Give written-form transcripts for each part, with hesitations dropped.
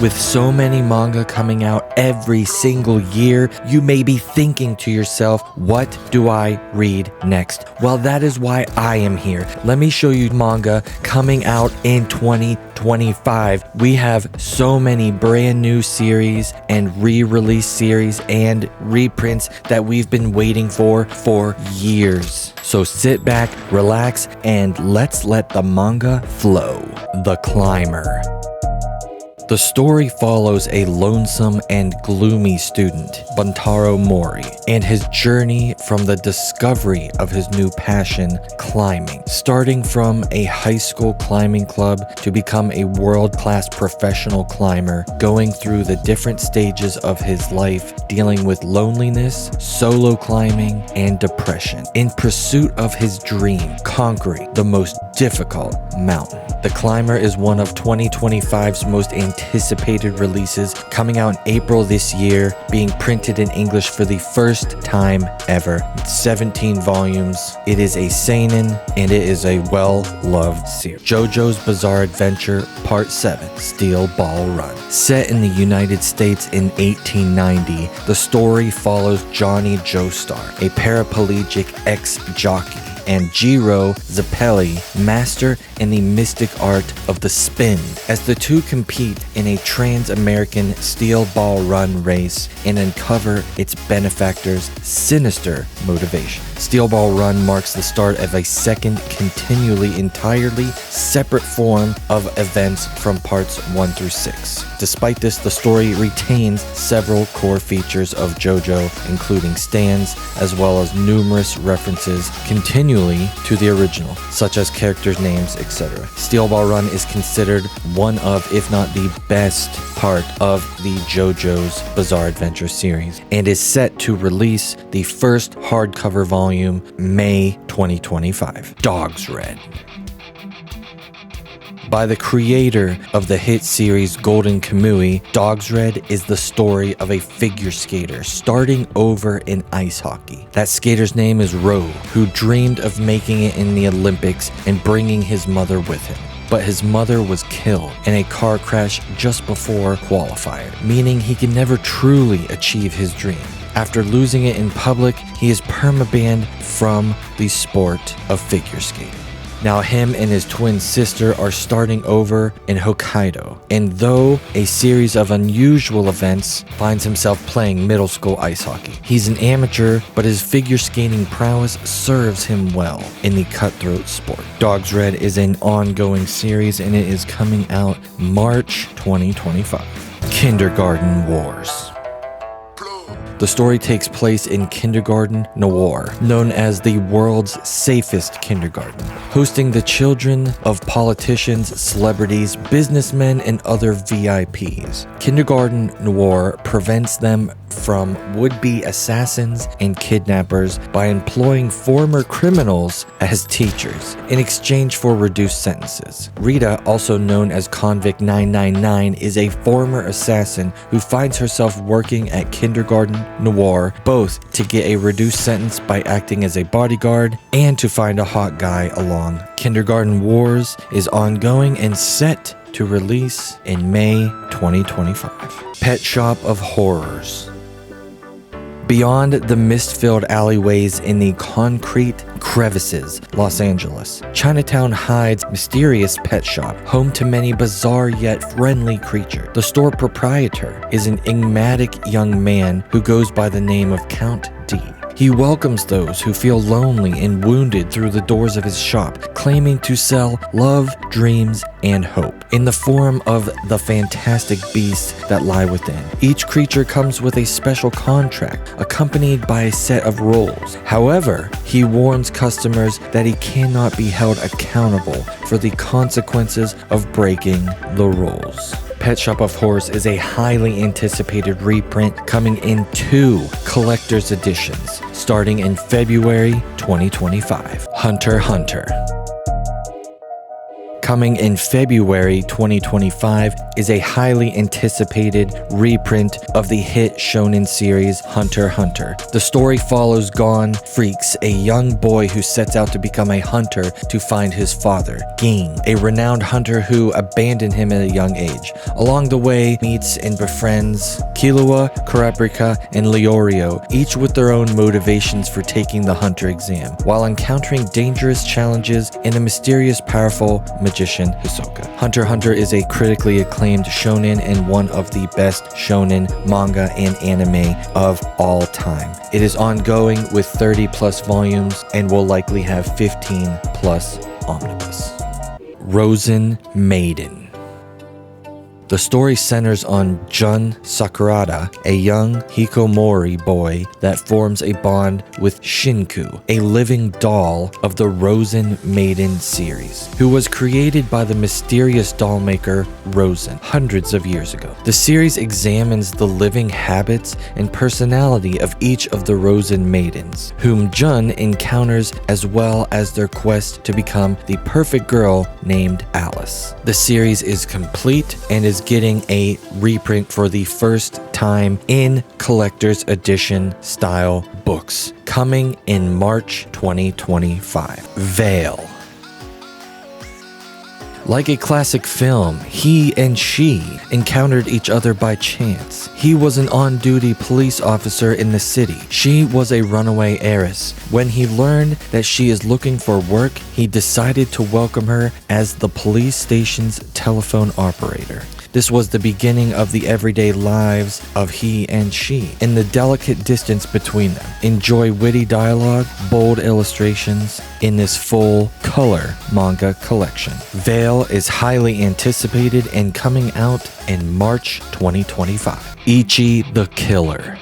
With so many manga coming out every single year, you may be thinking to yourself, what do I read next? Well, that is why I am here. Let me show you manga coming out in 2025. We have so many brand new series and re-release series and reprints that we've been waiting for years. So sit back, relax, and let's let the manga flow. The Climber. The story follows a lonesome and gloomy student, Buntaro Mori, and his journey from the discovery of his new passion, climbing. Starting from a high school climbing club to become a world-class professional climber, going through the different stages of his life, dealing with loneliness, solo climbing, and depression, in pursuit of his dream, conquering the most difficult mountain. The Climber is one of 2025's most anticipated releases, coming out in April this year, being printed in English for the first time ever. It's 17 volumes. It is a seinen, and it is a well-loved series. JoJo's Bizarre Adventure Part 7, Steel Ball Run. Set in the United States in 1890, the story follows Johnny Joestar, a paraplegic ex-jockey, and Jiro Zappelli, master in the mystic art of the spin, as the two compete in a trans-American steel ball run race and uncover its benefactor's sinister motivation. Steel Ball Run marks the start of a second, continually entirely separate form of events from parts 1 through 6. Despite this, the story retains several core features of JoJo, including stands, as well as numerous references continually to the original, such as characters' names, etc. Steel Ball Run is considered one of, if not the best part of the JoJo's Bizarre Adventure series, and is set to release the first hardcover volume May 2025. Dog's Red. By the creator of the hit series Golden Kamuy, Dog's Red is the story of a figure skater starting over in ice hockey. That skater's name is Ro, who dreamed of making it in the Olympics and bringing his mother with him. But his mother was killed in a car crash just before qualifier, meaning he can never truly achieve his dream. After losing it in public, he is permabanned from the sport of figure skating. Now him and his twin sister are starting over in Hokkaido, and though a series of unusual events finds himself playing middle school ice hockey. He's an amateur, but his figure skating prowess serves him well in the cutthroat sport. Dog's Red is an ongoing series, and it is coming out March 2025. Kindergarten Wars. The story takes place in Kindergarten Noir, known as the world's safest kindergarten, hosting the children of politicians, celebrities, businessmen, and other VIPs. Kindergarten Noir prevents them from would-be assassins and kidnappers by employing former criminals as teachers in exchange for reduced sentences. Rita, also known as Convict 999, is a former assassin who finds herself working at Kindergarten Noir, both to get a reduced sentence by acting as a bodyguard and to find a hot guy along. Kindergarten Wars is ongoing and set to release in May 2025. Pet Shop of Horrors. Beyond the mist-filled alleyways in the concrete crevices, Los Angeles, Chinatown hides mysterious pet shop, home to many bizarre yet friendly creatures. The store proprietor is an enigmatic young man who goes by the name of Count D. He welcomes those who feel lonely and wounded through the doors of his shop, claiming to sell love, dreams, and hope in the form of the fantastic beasts that lie within. Each creature comes with a special contract, accompanied by a set of rules. However, he warns customers that he cannot be held accountable for the consequences of breaking the rules. Pet Shop of Horrors is a highly anticipated reprint coming in 2 collector's editions, starting in February 2025. Hunter x Hunter. Coming in February 2025 is a highly anticipated reprint of the hit shonen series Hunter x Hunter. The story follows Gon Freaks, a young boy who sets out to become a hunter to find his father, Ging, a renowned hunter who abandoned him at a young age. Along the way, meets and befriends Killua, Kurapika, and Leorio, each with their own motivations for taking the hunter exam, while encountering dangerous challenges and a mysterious, powerful magician, Hisoka. Hunter x Hunter is a critically acclaimed shonen and one of the best shonen manga and anime of all time. It is ongoing with 30 plus volumes and will likely have 15 plus omnibus. Rosen Maiden. The story centers on Jun Sakurada, a young hikikomori boy that forms a bond with Shinku, a living doll of the Rosen Maiden series, who was created by the mysterious doll maker Rosen hundreds of years ago. The series examines the living habits and personality of each of the Rosen Maidens, whom Jun encounters, as well as their quest to become the perfect girl named Alice. The series is complete and is getting a reprint for the first time in collector's edition style books, coming in March 2025. Veil. Like a classic film, he and she encountered each other by chance. He was an on-duty police officer in the city. She was a runaway heiress. When he learned that she is looking for work, he decided to welcome her as the police station's telephone operator. This was the beginning of the everyday lives of he and she, in the delicate distance between them. Enjoy witty dialogue, bold illustrations in this full color manga collection. Veil is highly anticipated and coming out in March 2025. Ichi the Killer.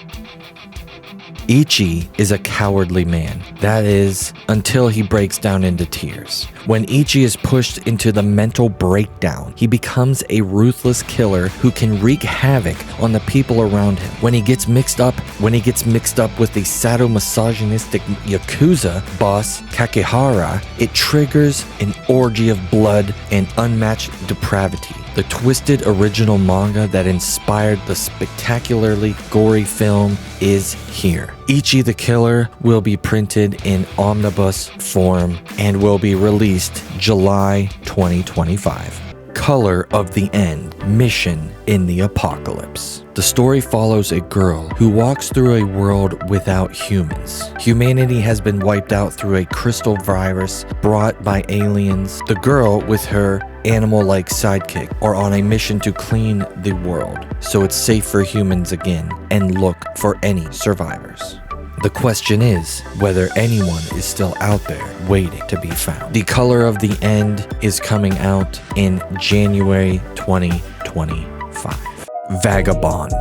Ichi is a cowardly man. That is, until he breaks down into tears. When Ichi is pushed into the mental breakdown, he becomes a ruthless killer who can wreak havoc on the people around him. When he gets mixed up with the sadomasochistic Yakuza boss Kakehara, it triggers an orgy of blood and unmatched depravity. The twisted original manga that inspired the spectacularly gory film is here. Ichi the Killer will be printed in omnibus form and will be released July 2025. Color of the End, Mission in the Apocalypse. The story follows a girl who walks through a world without humans. Humanity has been wiped out through a crystal virus brought by aliens. The girl, with her animal-like sidekick, are on a mission to clean the world so it's safe for humans again and look for any survivors. The question is whether anyone is still out there waiting to be found. The Color of the End is coming out in January 2025. Vagabond.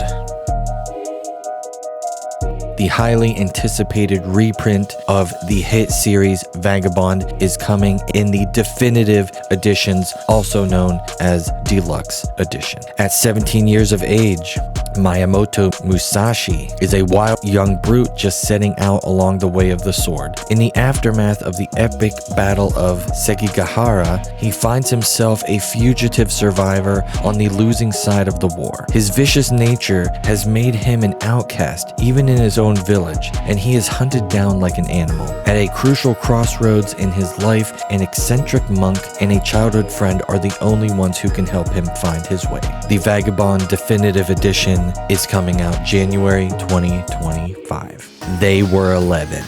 The highly anticipated reprint of the hit series Vagabond is coming in the definitive editions, also known as Deluxe Edition. At 17 years of age, Miyamoto Musashi is a wild young brute just setting out along the way of the sword. In the aftermath of the epic battle of Sekigahara, he finds himself a fugitive survivor on the losing side of the war. His vicious nature has made him an outcast even in his own village, and he is hunted down like an animal. At a crucial crossroads in his life, an eccentric monk and a childhood friend are the only ones who can help him find his way. The Vagabond Definitive Edition is coming out January 2025. They Were 11.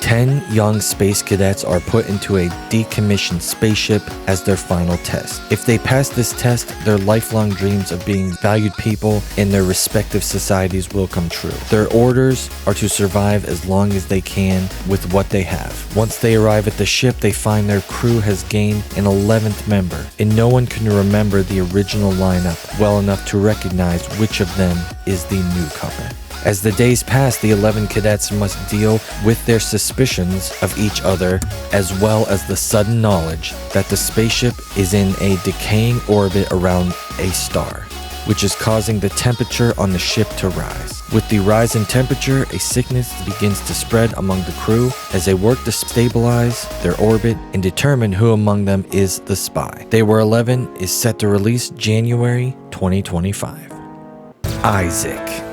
10 young space cadets are put into a decommissioned spaceship as their final test. If they pass this test, their lifelong dreams of being valued people in their respective societies will come true. Their orders are to survive as long as they can with what they have. Once they arrive at the ship, they find their crew has gained an 11th member, and no one can remember the original lineup well enough to recognize which of them is the newcomer. As the days pass, the 11 cadets must deal with their suspicions of each other, as well as the sudden knowledge that the spaceship is in a decaying orbit around a star. which is causing the temperature on the ship to rise. With the rise in temperature, a sickness begins to spread among the crew as they work to stabilize their orbit and determine who among them is the spy. They Were 11 is set to release January 2025. Isaac.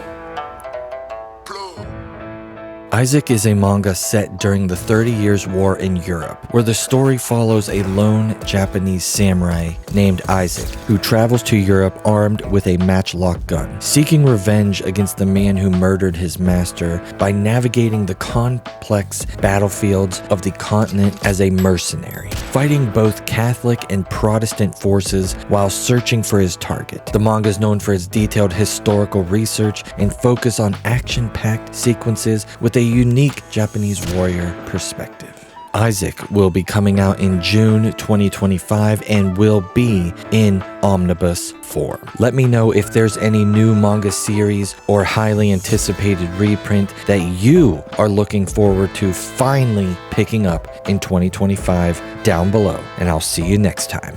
Isaac is a manga set during the 30 Years' War in Europe, where the story follows a lone Japanese samurai named Isaac, who travels to Europe armed with a matchlock gun, seeking revenge against the man who murdered his master by navigating the complex battlefields of the continent as a mercenary, fighting both Catholic and Protestant forces while searching for his target. The manga is known for its detailed historical research and focus on action-packed sequences with a unique Japanese warrior perspective. Isaac will be coming out in June 2025 and will be in omnibus form. Let me know if there's any new manga series or highly anticipated reprint that you are looking forward to finally picking up in 2025 down below, and I'll see you next time.